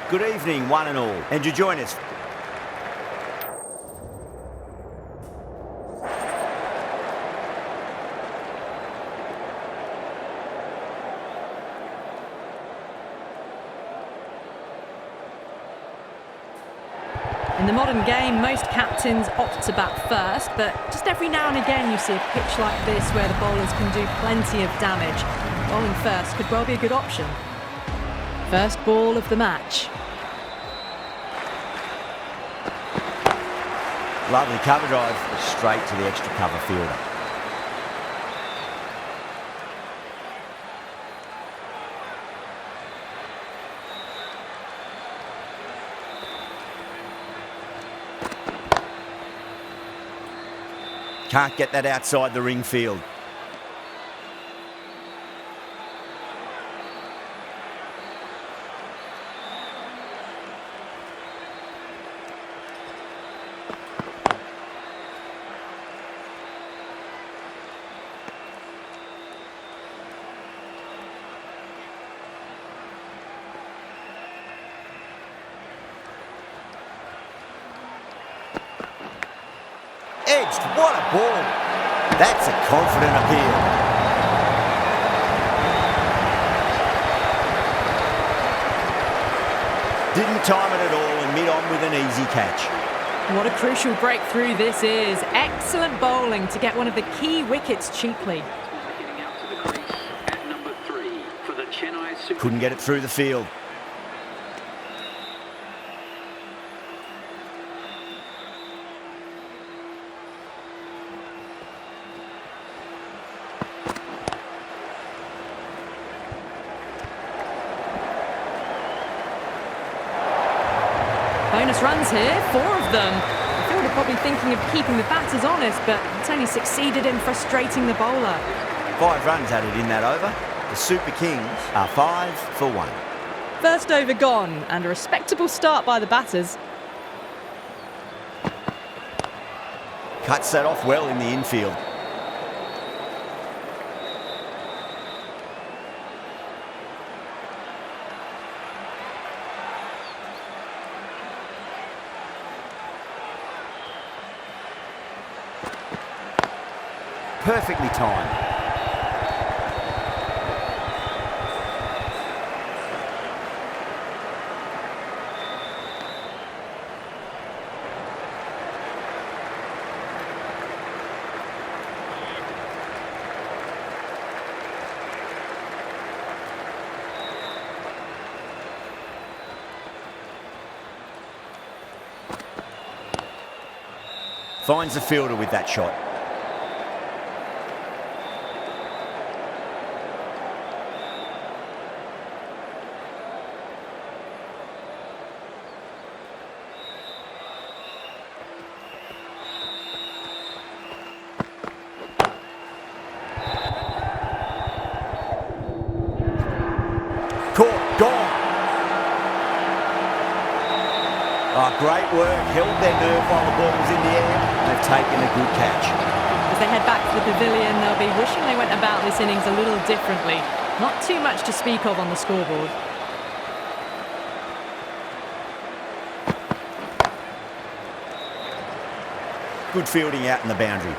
Good evening, one and all, and you join us. In the modern game, most captains opt to bat first, but just every now and again you see a pitch like this where the bowlers can do plenty of damage. Bowling first could well be a good option. First ball of the match. Lovely cover drive, straight to the extra cover fielder. Can't get that outside the ring field. Edged, what a ball. That's a confident appeal. Didn't time it at all and mid-on with an easy catch. What a crucial breakthrough this is. Excellent bowling to get one of the key wickets cheaply. Couldn't get it through the field. Bonus runs here, 4 of them. The fielder probably thinking of keeping the batters honest, but it's only succeeded in frustrating the bowler. 5 runs added in that over. The Super Kings are 5 for 1. First over gone, and a respectable start by the batters. Cuts that off well in the infield. Perfectly timed. Finds the fielder with that shot. Caught, gone. Oh, great work, held their nerve while the ball was in the air. They've taken a good catch. As they head back to the pavilion, they'll be wishing they went about this innings a little differently. Not too much to speak of on the scoreboard. Good fielding out in the boundary.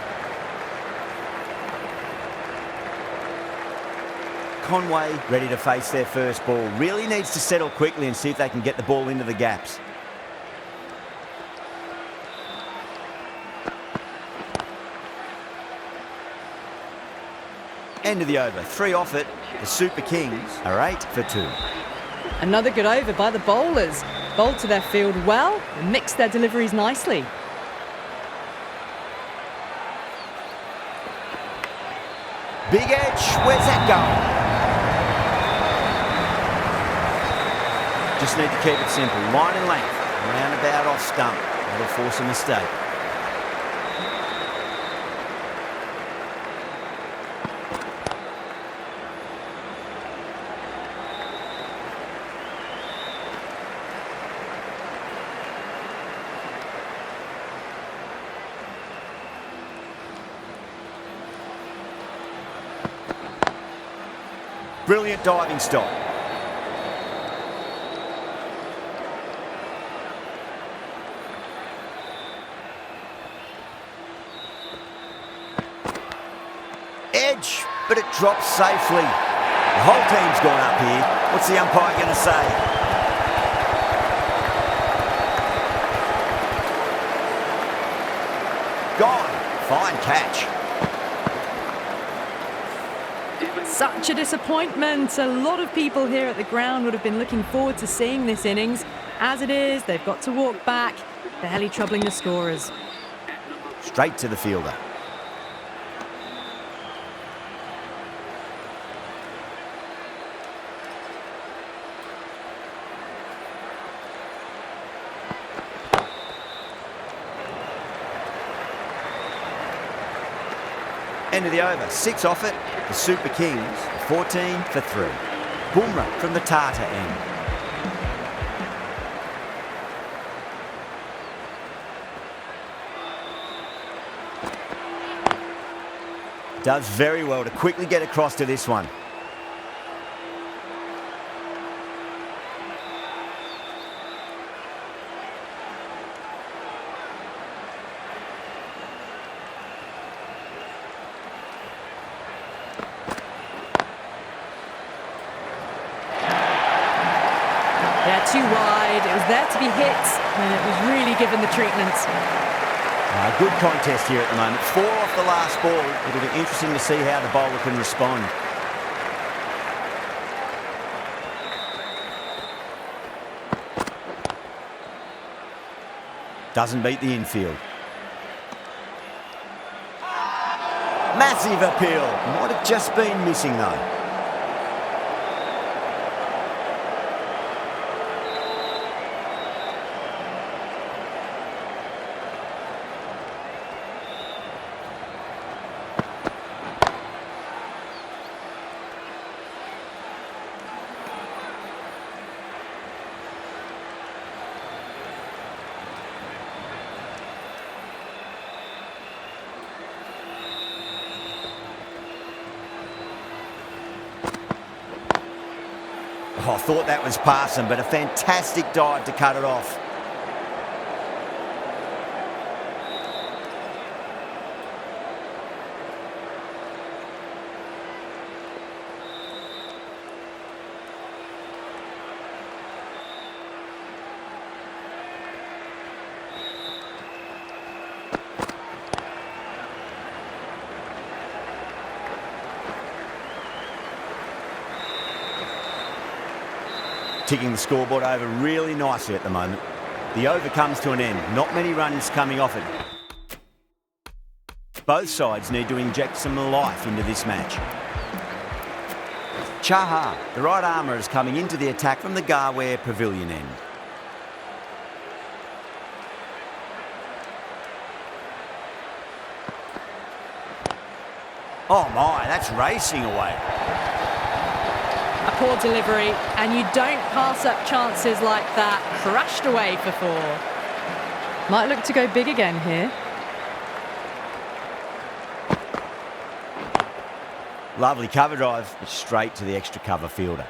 Conway ready to face their first ball. Really needs to settle quickly and see if they can get the ball into the gaps. End of the over. 3 off it. The Super Kings are 8 for 2. Another good over by the bowlers. Bowled to their field well and mixed their deliveries nicely. Big edge. Where's that going? Just need to keep it simple. Line and length. Roundabout off stump. That'll force a mistake. Brilliant diving stop. edge, but it drops safely. The whole team's gone up here. What's the umpire going to say? Gone. Fine catch. Such a disappointment. A lot of people here at the ground would have been looking forward to seeing this innings. As it is, they've got to walk back, barely troubling the scorers. Straight to the fielder. End of the over, 6 off it. The Super Kings, 14 for 3. Bumrah from the Tata end. Does very well to quickly get across to this one. Yeah, too wide. It was there to be hit, and it was really given the treatment. Good contest here at the moment. 4 off the last ball. It'll be interesting to see how the bowler can respond. Doesn't beat the infield. Massive appeal. Might have just been missing though. Oh, I thought that was passing, but a fantastic dive to cut it off. Ticking the scoreboard over really nicely at the moment. The over comes to an end. Not many runs coming off it. Both sides need to inject some life into this match. Chahar, the right armour, is coming into the attack from the Garware Pavilion end. Oh my, that's racing away. A poor delivery, and you don't pass up chances like that. Crushed away for 4. Might look to go big again here. Lovely cover drive, straight to the extra cover fielder.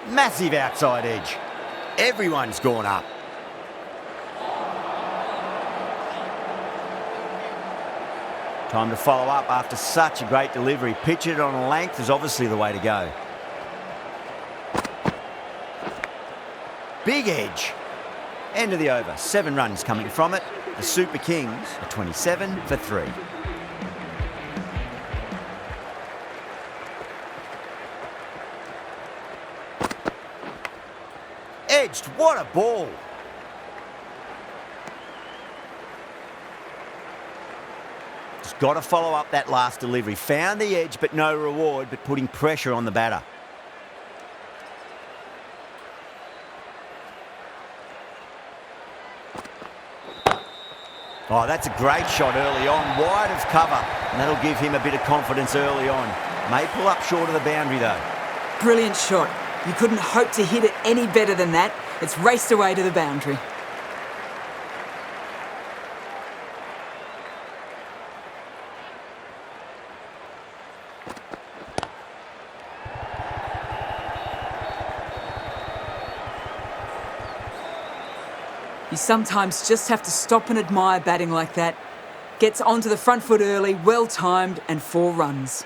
Massive outside edge. Everyone's gone up. Time to follow up after such a great delivery. Pitch it on length is obviously the way to go. Big edge. End of the over. 7 runs coming from it. The Super Kings are 27 for 3. Edged, what a ball. Just got to follow up that last delivery. Found the edge, but no reward, but putting pressure on the batter. Oh, that's a great shot early on, wide of cover, and that'll give him a bit of confidence early on. May pull up short of the boundary though. Brilliant shot. You couldn't hope to hit it any better than that. It's raced away to the boundary. You sometimes just have to stop and admire batting like that. Gets onto the front foot early, well timed, and 4 runs.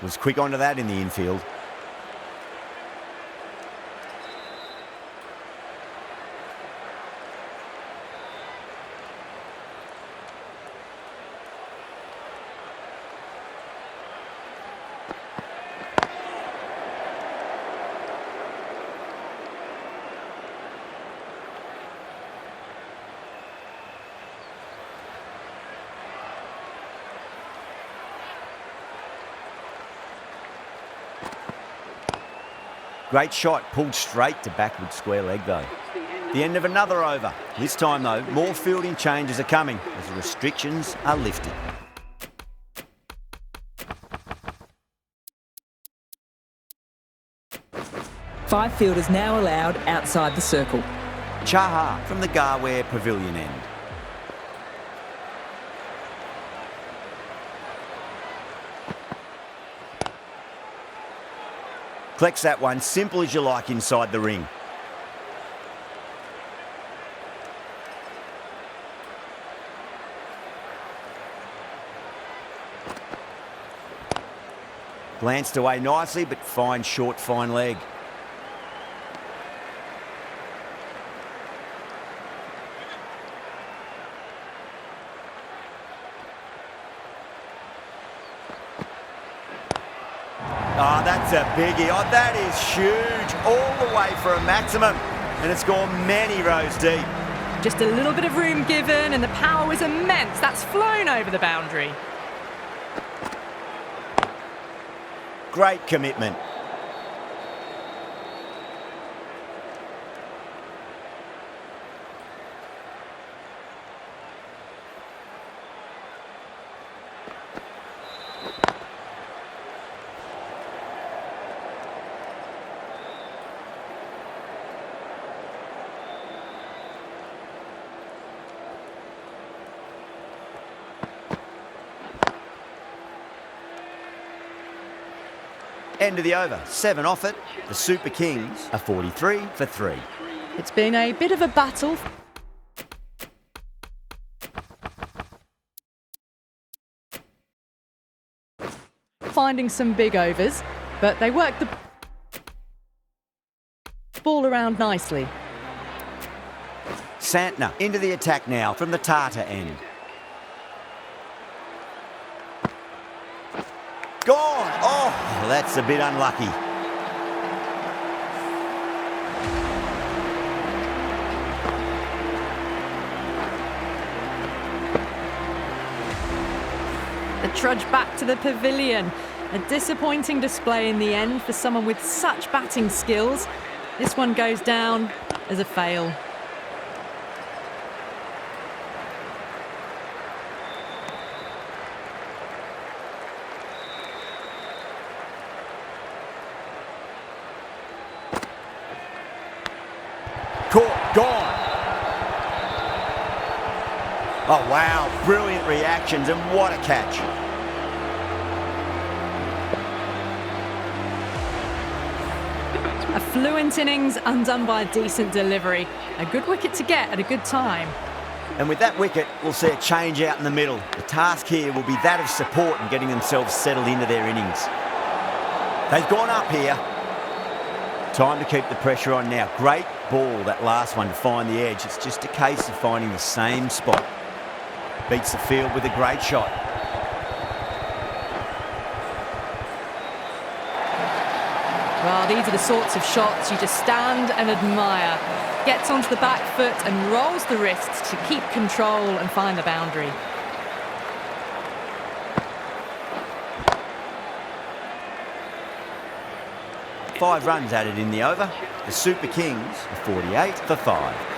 Was quick onto that in the infield. Great shot, pulled straight to backward square leg though. The end of another over. This time though, more fielding changes are coming as the restrictions are lifted. Five fielders now allowed outside the circle. Chaha from the Garware Pavilion end. Collects that one, simple as you like inside the ring. Glanced away nicely, but fine short, fine leg. Oh, that's a biggie. Oh, that is huge. All the way for a maximum. And it's gone many rows deep. Just a little bit of room given and the power was immense. That's flown over the boundary. Great commitment. End of the over, 7 off it. The Super Kings are 43 for 3. It's been a bit of a battle. Finding some big overs, but they worked the ball around nicely. Santner into the attack now from the Tata end. Gone! Oh, that's a bit unlucky. The trudge back to the pavilion. A disappointing display in the end for someone with such batting skills. This one goes down as a fail. Caught, gone. Oh, wow, brilliant reactions and what a catch. A fluent innings undone by a decent delivery. A good wicket to get at a good time. And with that wicket, we'll see a change out in the middle. The task here will be that of support and getting themselves settled into their innings. They've gone up here. Time to keep the pressure on now. Great ball, that last one, to find the edge. It's just a case of finding the same spot. Beats the field with a great shot. Well, these are the sorts of shots you just stand and admire. Gets onto the back foot and rolls the wrists to keep control and find the boundary. Five runs added in the over. The Super Kings are 48 for 5.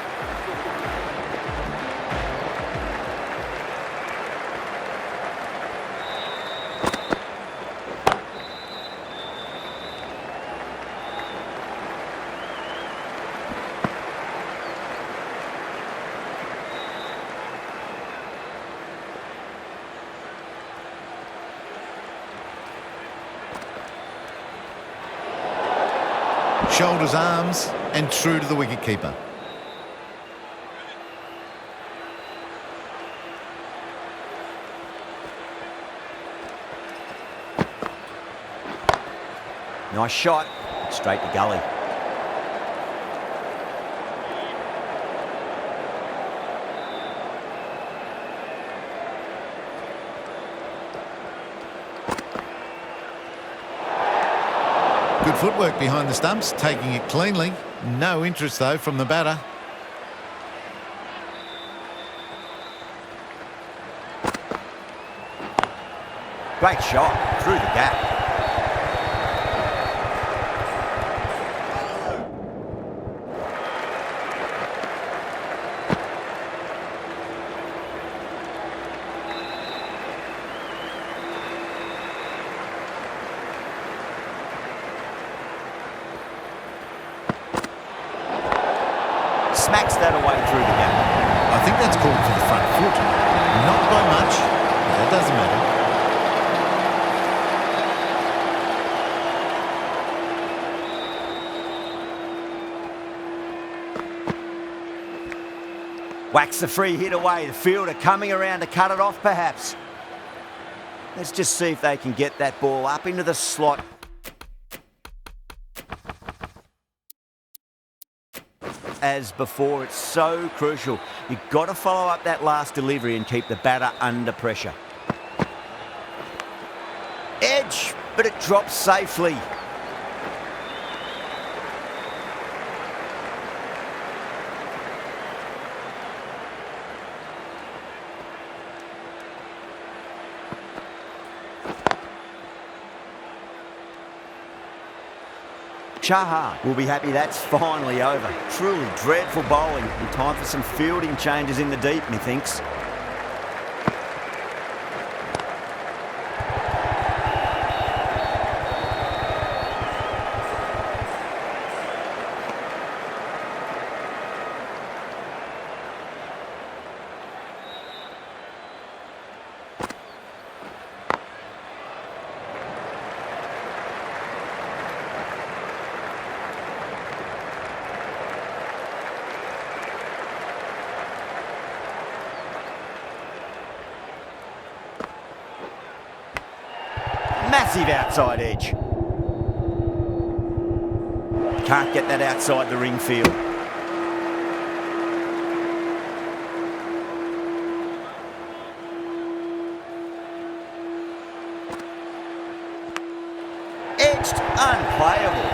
Shoulders, arms, and true to the wicketkeeper. Nice shot, straight to gully. Good footwork behind the stumps, taking it cleanly. No interest, though, from the batter. Great shot, through the gap. Smacks that away through the gap. I think that's called for the front foot. Not by much, but that doesn't matter. Whacks the free hit away. The fielder coming around to cut it off, perhaps. Let's just see if they can get that ball up into the slot. As before, it's so crucial. You've got to follow up that last delivery and keep the batter under pressure. Edge, but it drops safely. Chaha will be happy that's finally over. Truly dreadful bowling and time for some fielding changes in the deep, methinks. Massive outside edge. Can't get that outside the ring field. Edged, unplayable.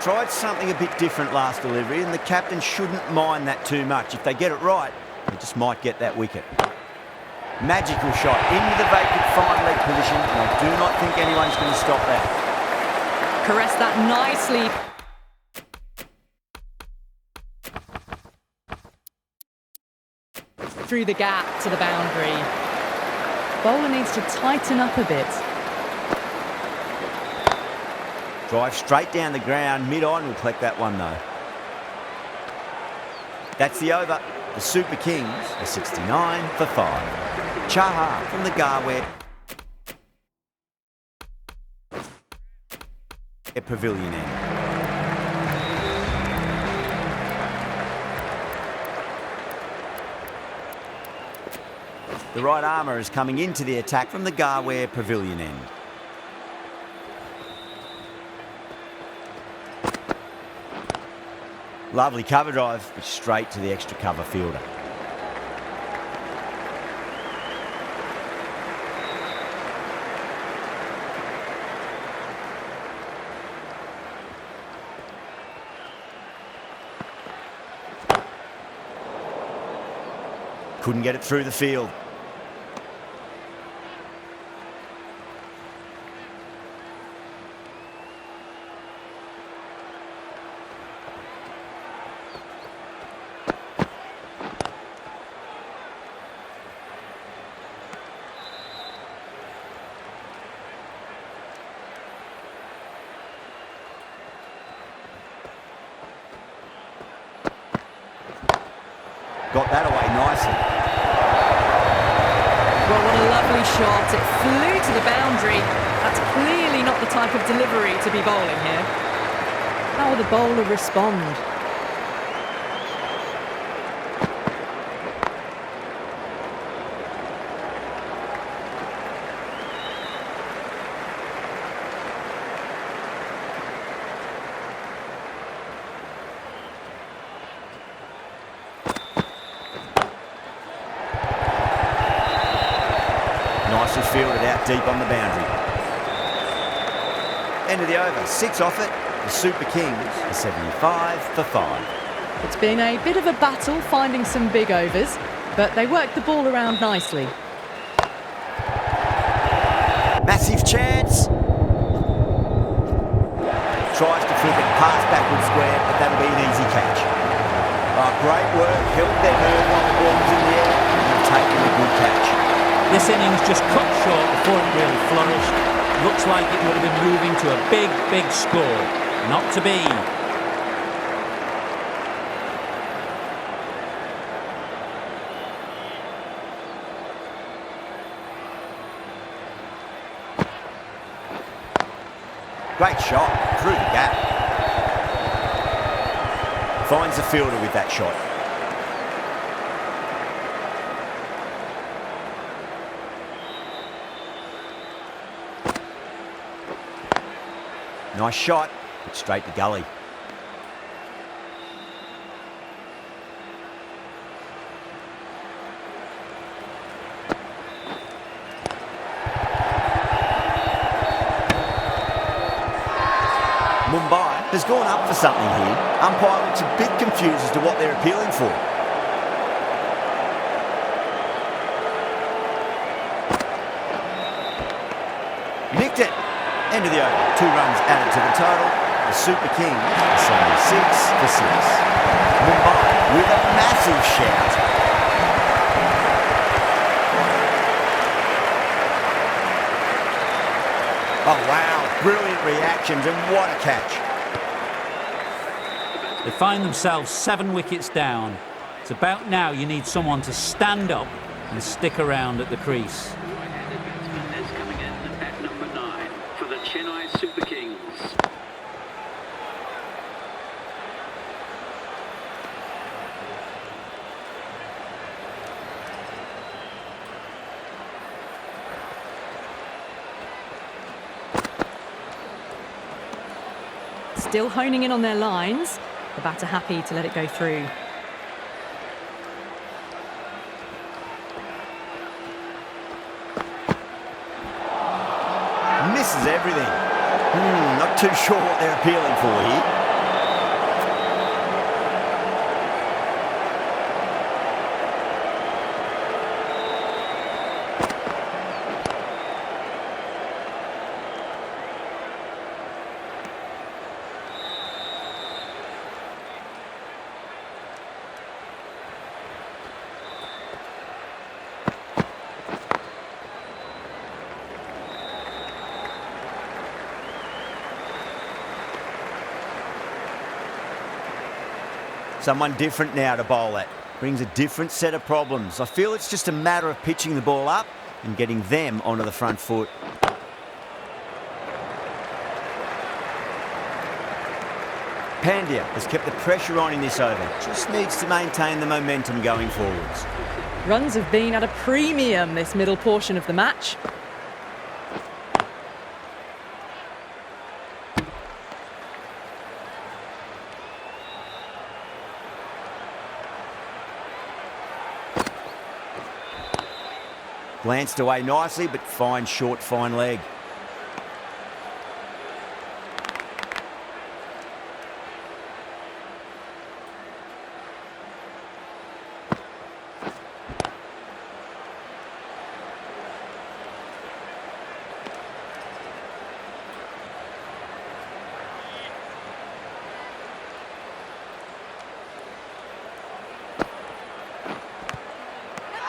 Tried something a bit different last delivery, and the captain shouldn't mind that too much. If they get it right, they just might get that wicket. Magical shot into the vacant fine leg position, and I do not think anyone's going to stop that. Caressed that nicely. Through the gap to the boundary. Bowler needs to tighten up a bit. Drive straight down the ground, mid-on will collect that one though. That's the over. The Super Kings are 69 for 5. Chaha from the Garware Pavilion end. The right armour is coming into the attack from the Garware Pavilion end. Lovely cover drive, but straight to the extra cover fielder. Couldn't get it through the field. Got that away nicely. Well, what a lovely shot. It flew to the boundary. That's clearly not the type of delivery to be bowling here. How will the bowler respond? Nicely fielded out deep on the boundary. End of the over. 6 off it. The Super Kings are 75 for 5. It's been a bit of a battle finding some big overs, but they worked the ball around nicely. Massive chance. Tries to flick it past backward square, but that'll be an easy catch. Oh, great work. Held their nerve while the ball was in the air and have taken a good catch. This innings just cut short before it really flourished. Looks like it would have been moving to a big, big score. Not to be. Great shot through the gap. Finds the fielder with that shot. Nice shot, but straight to gully. Mumbai has gone up for something here. Umpire looks a bit confused as to what they're appealing for. Nicked it. End of the over. 2 runs added to the total. The Super Kings are 76 for 6. Mumbai with a massive shout. Oh wow, brilliant reactions and what a catch. They find themselves 7 wickets down. It's about now you need someone to stand up and stick around at the crease. Super Kings. Still honing in on their lines. The batter happy to let it go through. Misses everything. Not too sure what they're appealing for here. Someone different now to bowl at. Brings a different set of problems. I feel it's just a matter of pitching the ball up and getting them onto the front foot. Pandya has kept the pressure on in this over. Just needs to maintain the momentum going forwards. Runs have been at a premium this middle portion of the match. Glanced away nicely, but fine short, fine leg.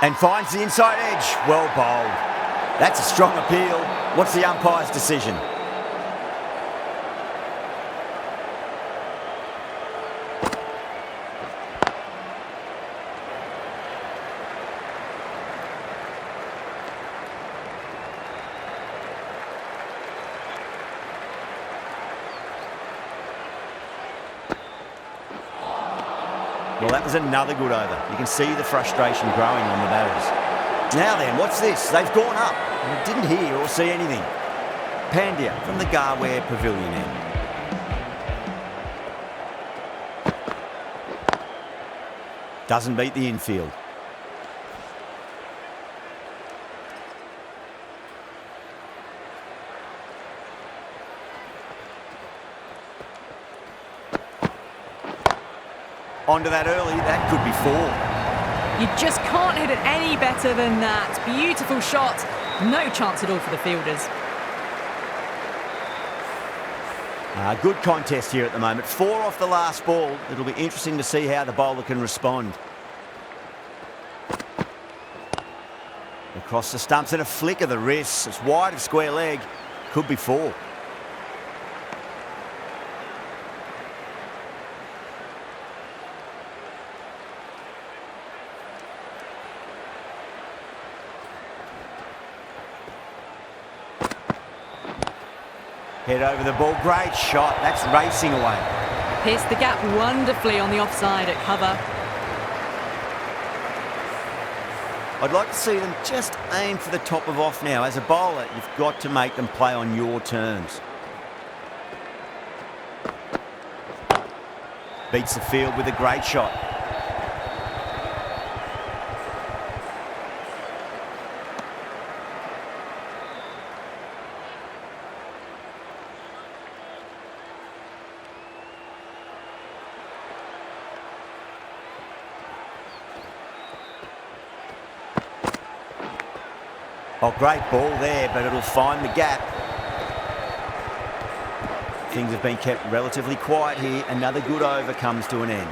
And finds the inside edge. Well bowled. That's a strong appeal. What's the umpire's decision? Well, that was another good over. You can see the frustration growing on the batters. Now then, what's this? They've gone up. I didn't hear or see anything. Pandya from the Garware Pavilion end. Doesn't beat the infield. Onto that early, that could be 4. You just can't hit it any better than that. Beautiful shot. No chance at all for the fielders. Good contest here at the moment. 4 off the last ball. It'll be interesting to see how the bowler can respond. Across the stumps and a flick of the wrists. It's wide of square leg. Could be 4. Head over the ball, great shot, that's racing away. Pierced the gap wonderfully on the offside at cover. I'd like to see them just aim for the top of off now. As a bowler, you've got to make them play on your terms. Beats the field with a great shot. Oh, great ball there, but it'll find the gap. Things have been kept relatively quiet here. Another good over comes to an end.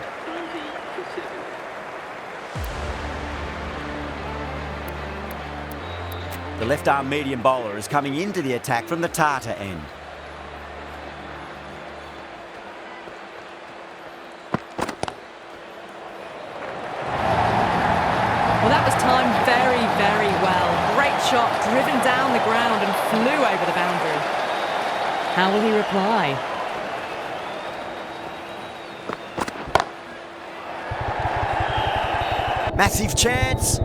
The left-arm medium bowler is coming into the attack from the Tata end. Well, that was timed very, very well. Great shot, driven down the ground and flew over the boundary. How will he reply? Massive chance.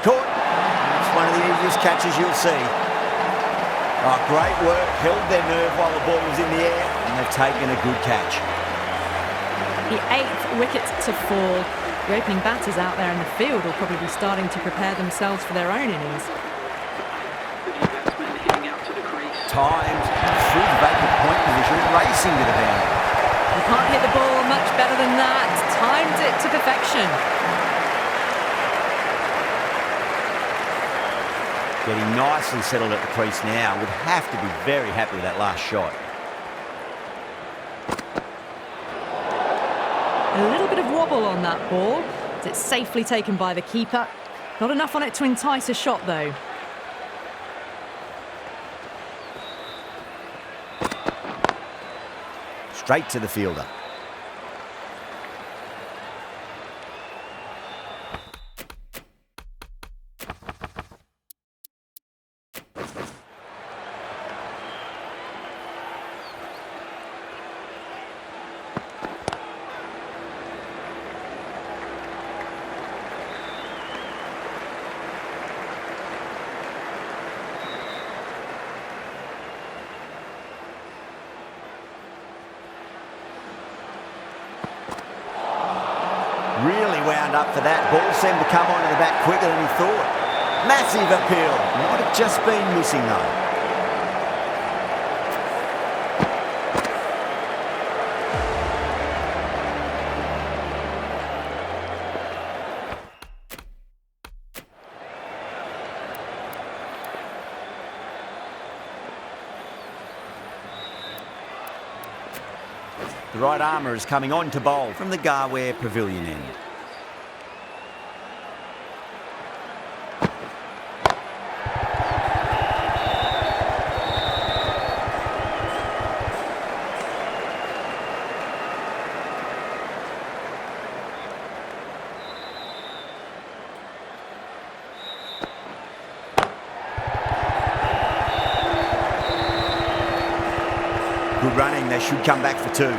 Caught. It's one of the easiest catches you'll see. Oh, great work. Held their nerve while the ball was in the air, and they've taken a good catch. The 8th wicket to fall. The opening batters out there in the field will probably be starting to prepare themselves for their own innings. Timed, through the vacant point position, racing to the boundary. You can't hit the ball much better than that. Timed it to perfection. Getting nicely settled at the crease now. Would have to be very happy with that last shot. A little bit of wobble on that ball. It's safely taken by the keeper. Not enough on it to entice a shot, though. Straight to the fielder. Really wound up for that. Ball seemed to come onto the bat quicker than he thought. Massive appeal. Might have just been missing though. The right armour is coming on to bowl from the Garware Pavilion end. running. They should come back for two.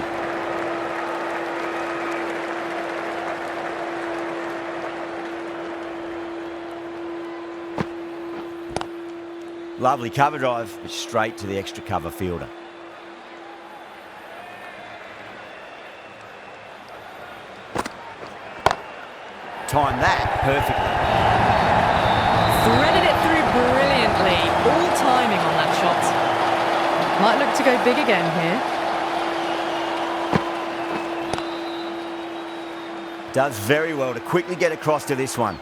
Lovely cover drive, but straight to the extra cover fielder. Timed that perfectly. Threaded it through brilliantly. All timing on that shot. Might look to go big again here. Does very well to quickly get across to this one.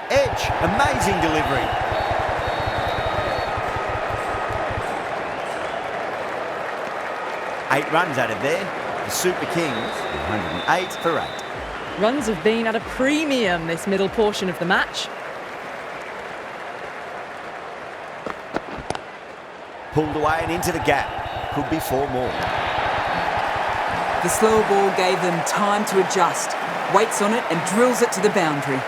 Edge, amazing delivery. Eight runs added there. The Super Kings, 108 for 8. Runs have been at a premium this middle portion of the match. Pulled away and into the gap. Could be 4 more. The slow ball gave them time to adjust, waits on it and drills it to the boundary.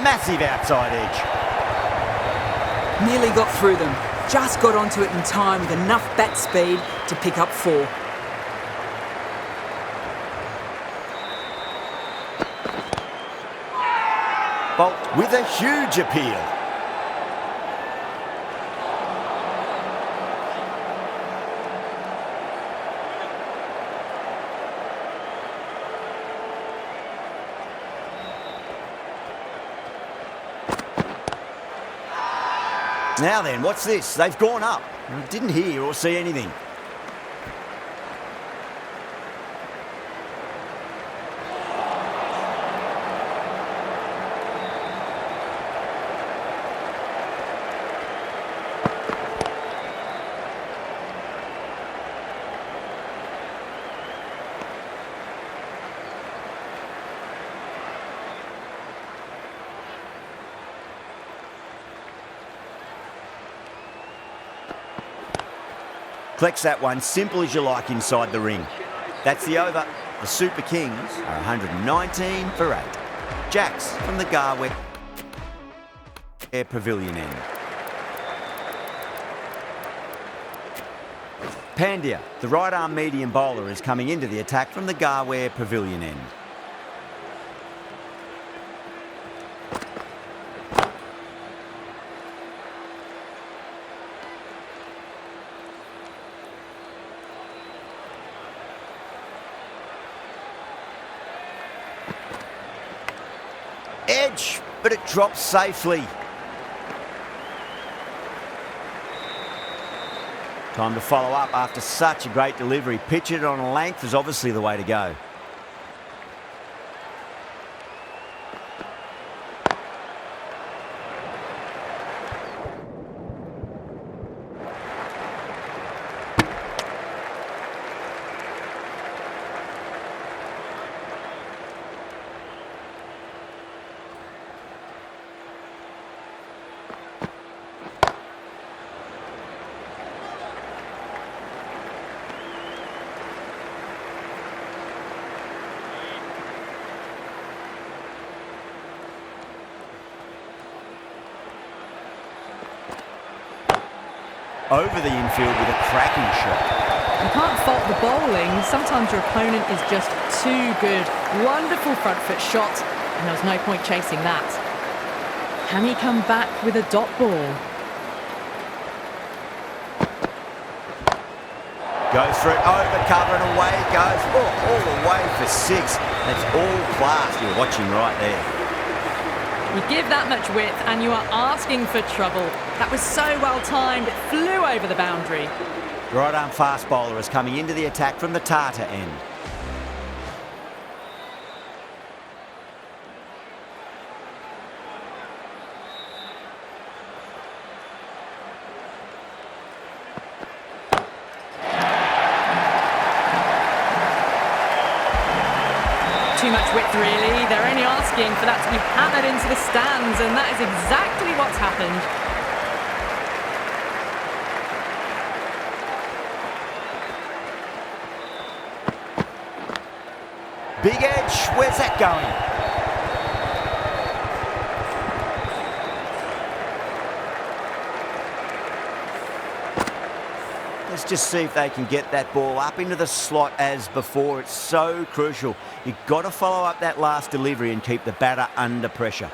Massive outside edge. Nearly got through them, just got onto it in time with enough bat speed to pick up 4. Bolt with a huge appeal. Now then, what's this? They've gone up. I didn't hear or see anything. Collects that one, simple as you like inside the ring. That's the over. The Super Kings are 119 for 8. Jacks from the Garware Pavilion end. Pandya, the right arm medium bowler, is coming into the attack from the Garware Pavilion end. Edge, but it drops safely. Time to follow up after such a great delivery. Pitch it on a length is obviously the way to go. Over the infield with a cracking shot. You can't fault the bowling. Sometimes your opponent is just too good. Wonderful front foot shot, and there was no point chasing that. Can he come back with a dot ball? Goes for it, over cover and away it goes. Oh, all the way for 6. That's all class. You're watching right there. You give that much width and you are asking for trouble. That was so well timed, it flew over the boundary. Right arm fast bowler is coming into the attack from the Tata end. Too much width really, they're only asking for that to be hammered into the stands, and that is exactly what's happened. Big edge, where's that going? Let's just see if they can get that ball up into the slot as before. It's so crucial. You've got to follow up that last delivery and keep the batter under pressure.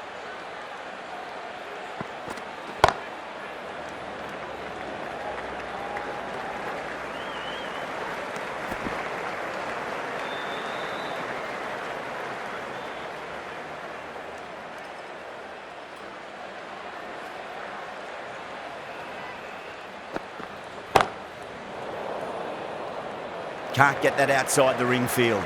Can't get that outside the ring field.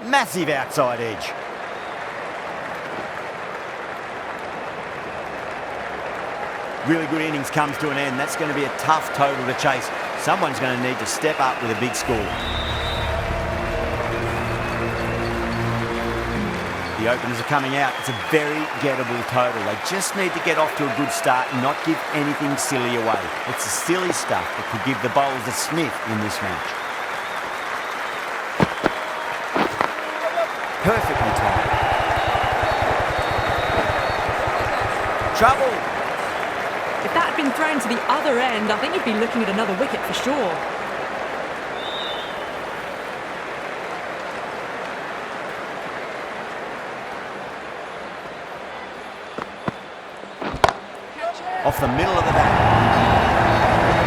Massive outside edge. Really good innings comes to an end. That's going to be a tough total to chase. Someone's going to need to step up with a big score. The openers are coming out. It's a very gettable total. They just need to get off to a good start and not give anything silly away. It's the silly stuff that could give the bowlers a sniff in this match. Perfectly timed. Trouble. If that had been thrown to the other end, I think you'd be looking at another wicket for sure. Off the middle of the bat.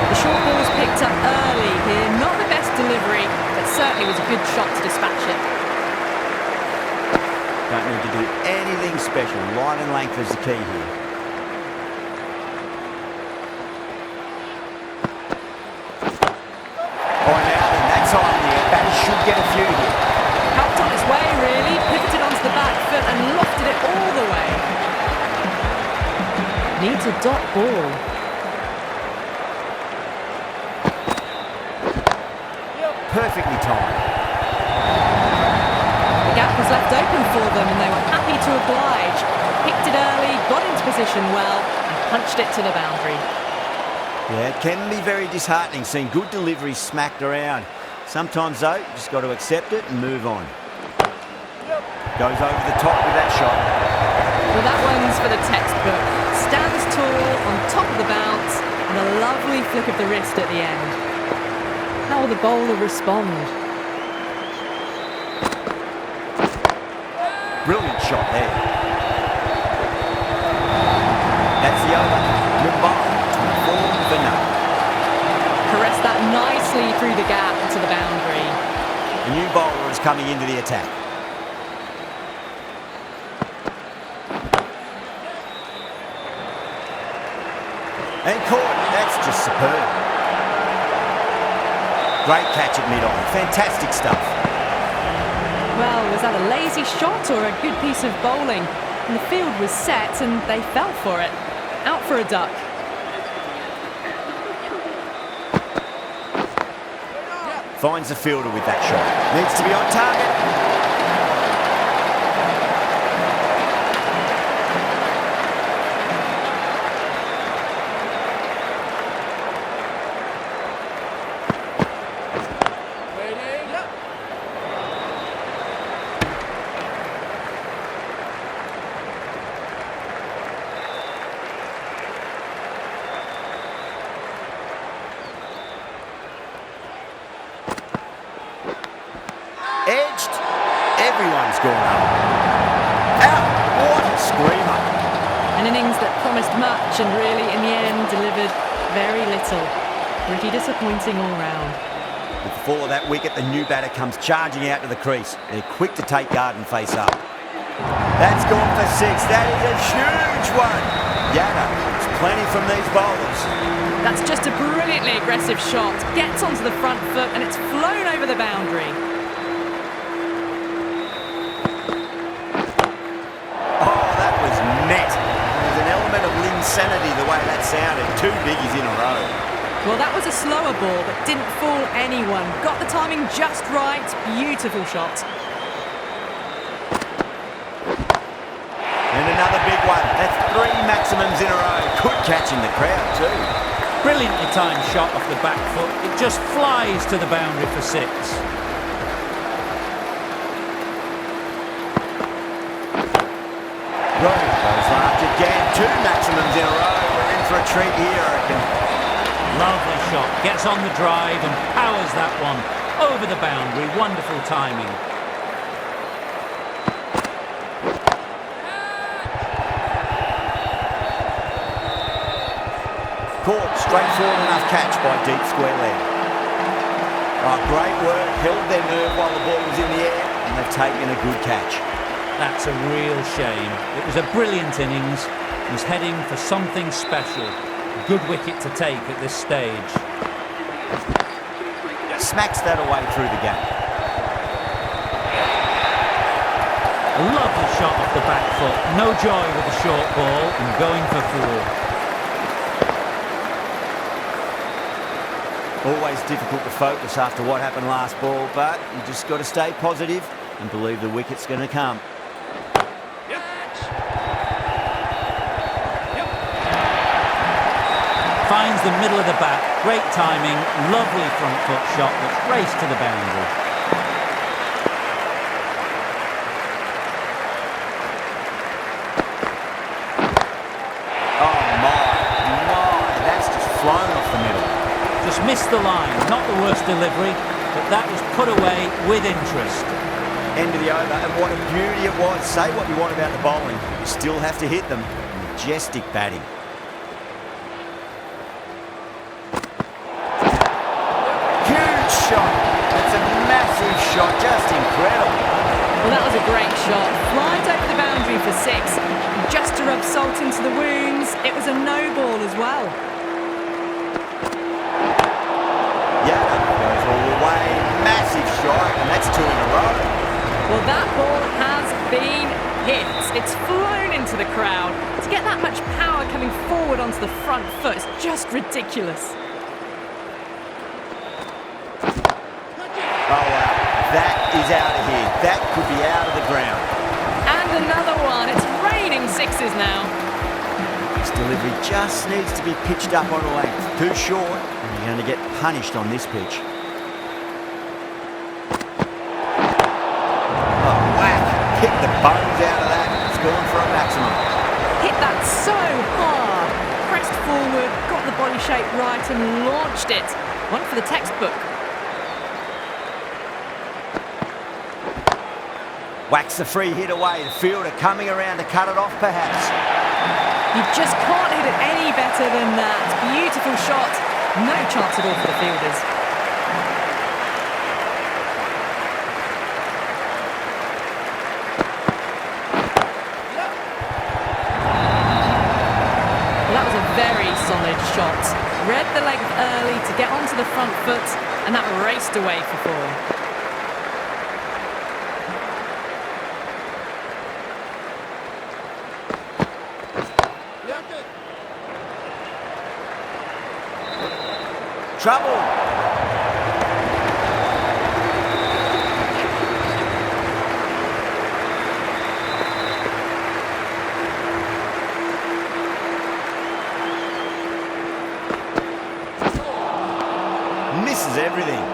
The short ball was picked up early here. Not the best delivery, but certainly was a good shot to dispatch it. Don't need to do anything special. Line and length is the key here. Oh, now then, that's on the air. Batters should get a few here. Helped on its way, really. Pivoted onto the back foot and lofted it all the way. Needs a dot ball. Perfectly timed. The gap was left open for them and they were happy to oblige. Picked it early, got into position well and punched it to the boundary. Yeah, it can be very disheartening seeing good delivery smacked around. Sometimes, though, you just got to accept it and move on. Goes over the top with that shot. Well, that one's for the textbook. Stands tall on top of the bounce and a lovely flick of the wrist at the end. How will the bowler respond? Brilliant shot there. That's the over. Mumbai, 24 for none. Caressed that nicely through the gap to the boundary. The new bowler is coming into the attack. And caught. That's just superb. Great catch at mid-on. Fantastic stuff. Well, was that a lazy shot or a good piece of bowling? And the field was set and they fell for it. Out for a duck. Finds the fielder with that shot. Needs to be on target. Edged. Everyone's gone up. Out. What a screamer. An innings promised much and really, in the end, delivered very little. Pretty disappointing all round. With the fall of that wicket, the new batter comes charging out to the crease. They're quick to take guard and face up. That's gone for 6. That is a huge one. Yada, it's plenty from these bowlers. That's just a brilliantly aggressive shot. Gets onto the front foot and it's flown over the boundary. Oh, that was net. There's an element of insanity the way that sounded. 2 biggies in a row. Well, that was a slower ball, but didn't fool anyone. Got the timing just right. Beautiful shot. And another big one. That's 3 maximums in a row. Good catch in the crowd too. Brilliantly timed shot off the back foot. It just flies to the boundary for 6. Right, goes large again. 2 maximums in a row. We're in for a treat here, I reckon. Lovely shot. Gets on the drive and powers that one over the boundary. Wonderful timing. Caught, straightforward enough catch by deep square leg. Oh, great work, held their nerve while the ball was in the air, and they've taken a good catch. That's a real shame. It was a brilliant innings. He was heading for something special. A good wicket to take at this stage. Smacks that away through the gap. A lovely shot off the back foot. No joy with the short ball and going for 4. Always difficult to focus after what happened last ball, but you just got to stay positive and believe the wicket's going to come. Finds the middle of the bat. Great timing. Lovely front foot shot that's raced to the boundary. Oh my, that's just flown off the middle. Just missed the line. Not the worst delivery, but that was put away with interest. End of the over, and what a beauty it was. Say what you want about the bowling, you still have to hit them. Majestic batting. Huge shot. That's a massive shot, just incredible. Well, that was a great shot. Flied over the boundary for 6. Just to rub salt into the wounds, it was a no ball as well. Yeah, goes all the way. Massive shot, and that's 2 in a row. Well, that ball has been hit. It's flown into the crowd. To get that much power coming forward onto the front foot is just ridiculous. Oh, wow. That is out of here. That could be out of the ground. And another one. It's raining 6s now. This delivery just needs to be pitched up on a length. Too short, and you're going to get punished on this pitch. Oh, whack. Hit the bones out of that. It's gone for a maximum. Hit that so hard. Pressed forward, got the body shape right and launched it. One for the textbook. Whacks the free hit away. The fielder coming around to cut it off, perhaps. You just can't hit it any better than that. Beautiful shot. No chance at all for the fielders. Well, that was a very solid shot. Read the length early to get onto the front foot, and that raced away for 4. Trouble. Misses everything.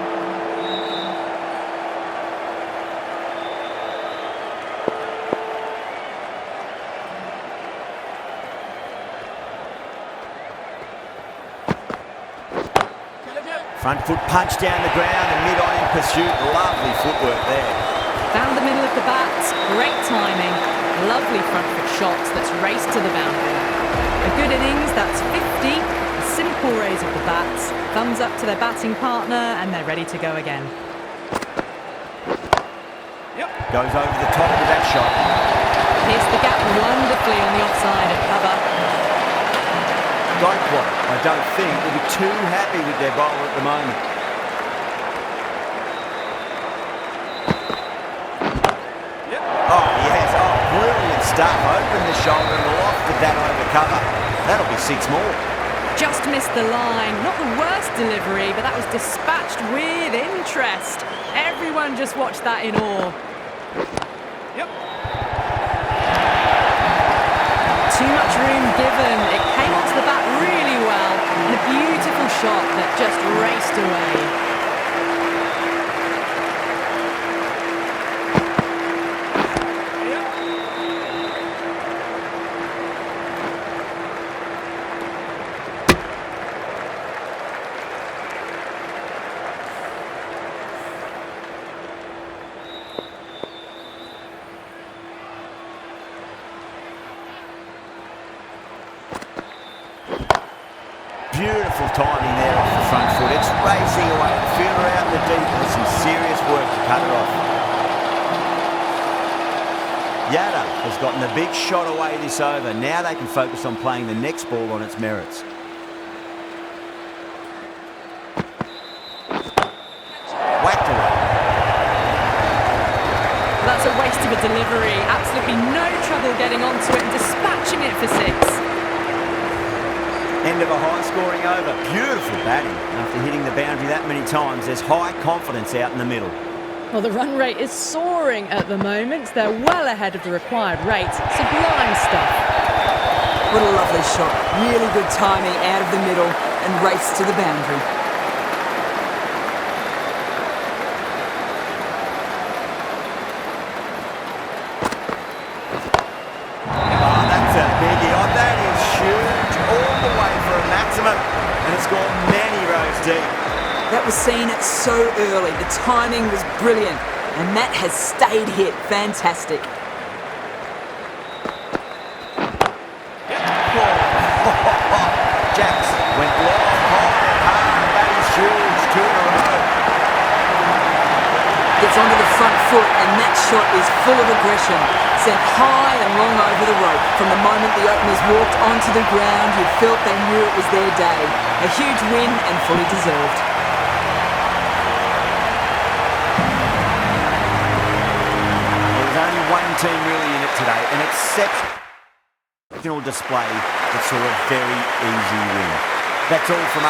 Front foot punch down the ground and mid-on in pursuit. Lovely footwork there. Found the middle of the bat. Great timing. Lovely front foot shot that's raced to the boundary. A good innings, that's 50. A simple raise of the bats. Thumbs up to their batting partner, and they're ready to go again. Goes over the top with that shot. Pierced the gap wonderfully on the offside at cover. Goldquat, I don't think, will be too happy with their bowler at the moment. Oh, yes. Oh, brilliant stuff. Open the shoulder and lofted that over cover. That'll be 6 more. Just missed the line. Not the worst delivery, but that was dispatched with interest. Everyone just watched that in awe. Too much room given. It came onto the bat really well. And a beautiful shot that just raced away. Beautiful timing there off the front foot. It's racing away. Fielder out in the deep with some serious work to cut it off. Yada has gotten the big shot away this over. Now they can focus on playing the next ball on its merits. Whacked away. That's a waste of a delivery. Absolutely no trouble getting onto it and dispatching it for 6. End of a high-scoring over. Beautiful batting. After hitting the boundary that many times, there's high confidence out in the middle. Well, the run rate is soaring at the moment. They're well ahead of the required rate. Sublime stuff. What a lovely shot. Really good timing out of the middle and race to the boundary. Oh, that's a biggie. Oh, that is huge. All the way for a maximum. And it's gone many rows deep. That was seen so early. The timing was brilliant. And that has stayed hit. Fantastic. Jacks went long, hard. That is huge. 2 in a row. Gets onto the front foot, and that shot is full of aggression. Sent high and long over the rope. From the moment the openers walked onto the ground, you felt they knew it was their day. A huge win and fully deserved. There's only one team really in it today, an exceptional display that saw a very easy win. That's all from us.